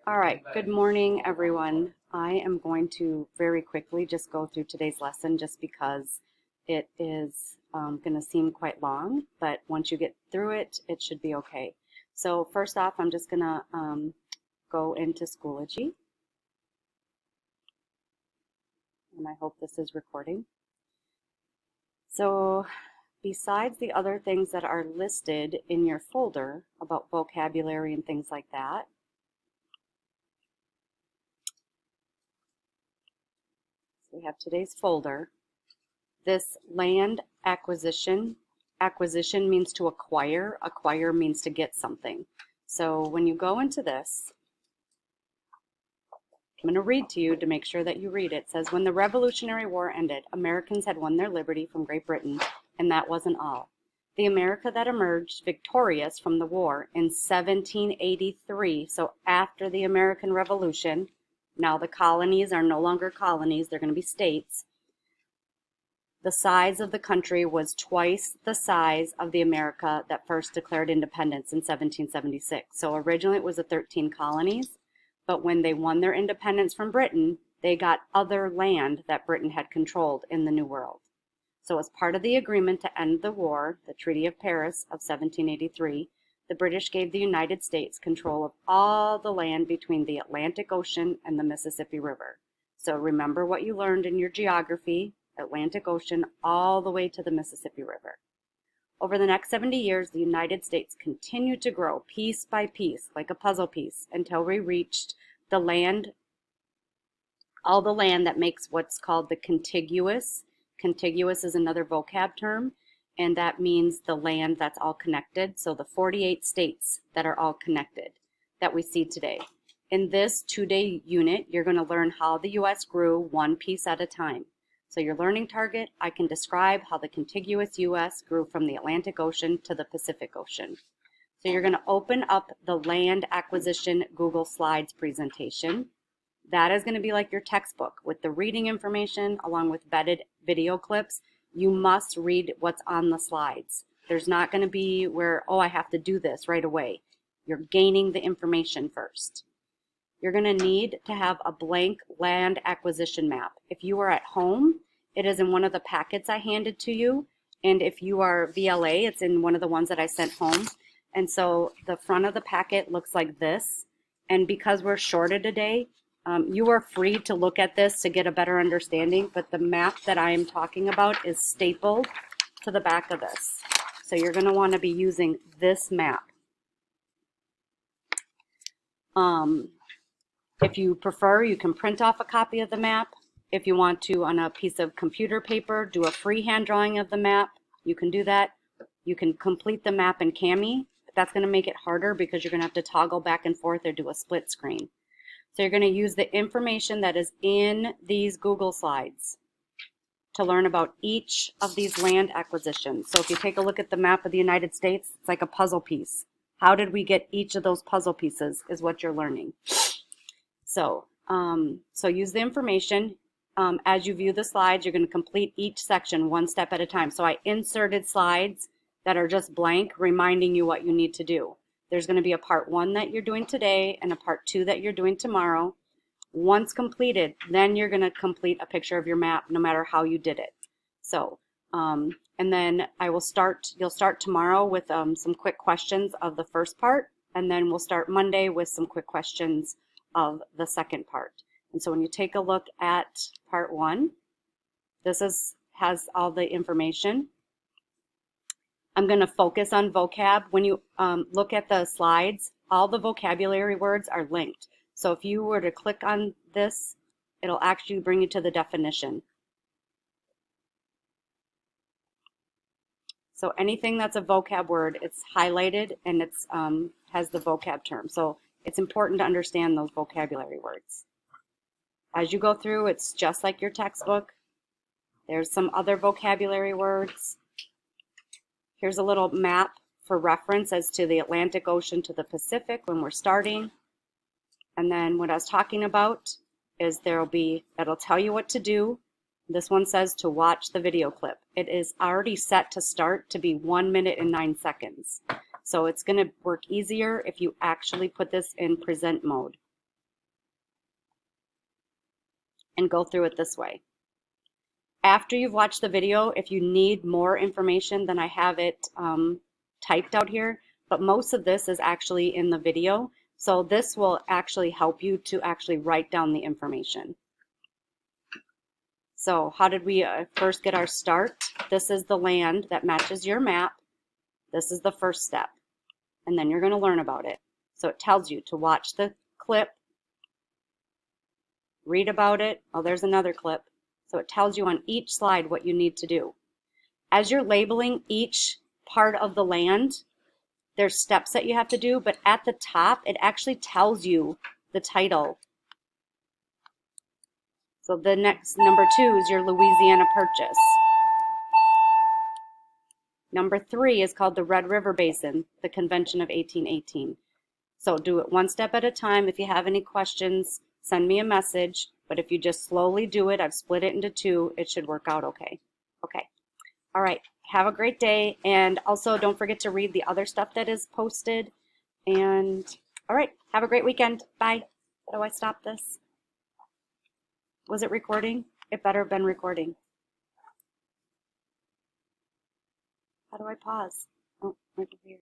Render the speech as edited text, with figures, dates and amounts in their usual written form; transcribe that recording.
All right, good morning, everyone. I am going to very quickly just go through today's lesson just because it is going to seem quite long, but once you get through it, it should be okay. So first off, I'm just going to go into Schoology, and I hope this is recording. So besides the other things that are listed in your folder about vocabulary and things like that, we have today's folder. This land acquisition means to acquire. Acquire means to get something. So when you go into this, I'm going to read to you to make sure that you read it. It says, when the Revolutionary War ended, Americans had won their liberty from Great Britain, and that wasn't all. The America that emerged victorious from the war in 1783, so after the American Revolution, now the colonies are no longer colonies, they're going to be states. The size of the country was twice the size of the America that first declared independence in 1776. So originally it was the 13 colonies, but when they won their independence from Britain, they got other land that Britain had controlled in the New World. So as part of the agreement to end the war, the Treaty of Paris of 1783, the British gave the United States control of all the land between the Atlantic Ocean and the Mississippi River. So remember what you learned in your geography, Atlantic Ocean all the way to the Mississippi River. Over the next 70 years, the United States continued to grow piece by piece, like a puzzle piece, until we reached the land, all the land that makes what's called the contiguous. Contiguous is another vocab term, and that means the land that's all connected. So the 48 states that are all connected that we see today. In this two-day unit, you're going to learn how the U.S. grew one piece at a time. So your learning target, I can describe how the contiguous U.S. grew from the Atlantic Ocean to the Pacific Ocean. So you're going to open up the land acquisition Google Slides presentation. That is going to be like your textbook with the reading information along with vetted video clips. You must read what's on the slides. There's not going to be where, oh, I have to do this right away. You're gaining the information first. You're going to need to have a blank land acquisition map. If you are at home, it is in one of the packets I handed to you. And if you are VLA, it's in one of the ones that I sent home. And so the front of the packet looks like this. And because we're shorted today, you are free to look at this to get a better understanding. But the map that I am talking about is stapled to the back of this. So you're going to want to be using this map. If you prefer, you can print off a copy of the map. If you want to, on a piece of computer paper, do a freehand drawing of the map, you can do that. You can complete the map in Kami, but that's going to make it harder because you're going to have to toggle back and forth or do a split screen. So you're going to use the information that is in these Google Slides to learn about each of these land acquisitions. So if you take a look at the map of the United States, it's like a puzzle piece. How did we get each of those puzzle pieces is what you're learning. So use the information. As you view the slides, you're going to complete each section one step at a time. So I inserted slides that are just blank, reminding you what you need to do. There's going to be a part 1 that you're doing today and a part 2 that you're doing tomorrow. Once completed, then you're going to complete a picture of your map, no matter how you did it. So, and then you'll start tomorrow with some quick questions of the first part, and then we'll start Monday with some quick questions of the second part. And so when you take a look at part 1, this has all the information. I'm going to focus on vocab. When you look at the slides, all the vocabulary words are linked. So if you were to click on this, it'll actually bring you to the definition. So anything that's a vocab word, it's highlighted and it's has the vocab term. So it's important to understand those vocabulary words. As you go through, it's just like your textbook. There's some other vocabulary words. Here's a little map for reference as to the Atlantic Ocean to the Pacific when we're starting. And then what I was talking about is that'll tell you what to do. This one says to watch the video clip. It is already set to start to be 1 minute and 9 seconds. So it's going to work easier if you actually put this in present mode. and go through it this way. After you've watched the video, if you need more information, then I have it typed out here, but most of this is actually in the video. So this will actually help you to actually write down the information. So how did we first get our start? This is the land that matches your map. This is the first step, and then you're going to learn about it. So it tells you to watch the clip, read about it. Oh, there's another clip. So it tells you on each slide what you need to do. As you're labeling each part of the land, there's steps that you have to do, but at the top, it actually tells you the title. So the next, number 2 is your Louisiana Purchase. Number 3 is called the Red River Basin, the Convention of 1818. So do it one step at a time. If you have any questions, send me a message. But if you just slowly do it, I've split it into 2, it should work out okay. Okay. All right. Have a great day. And also don't forget to read the other stuff that is posted. And all right. Have a great weekend. Bye. How do I stop this? Was it recording? It better have been recording. How do I pause? Oh, right over here.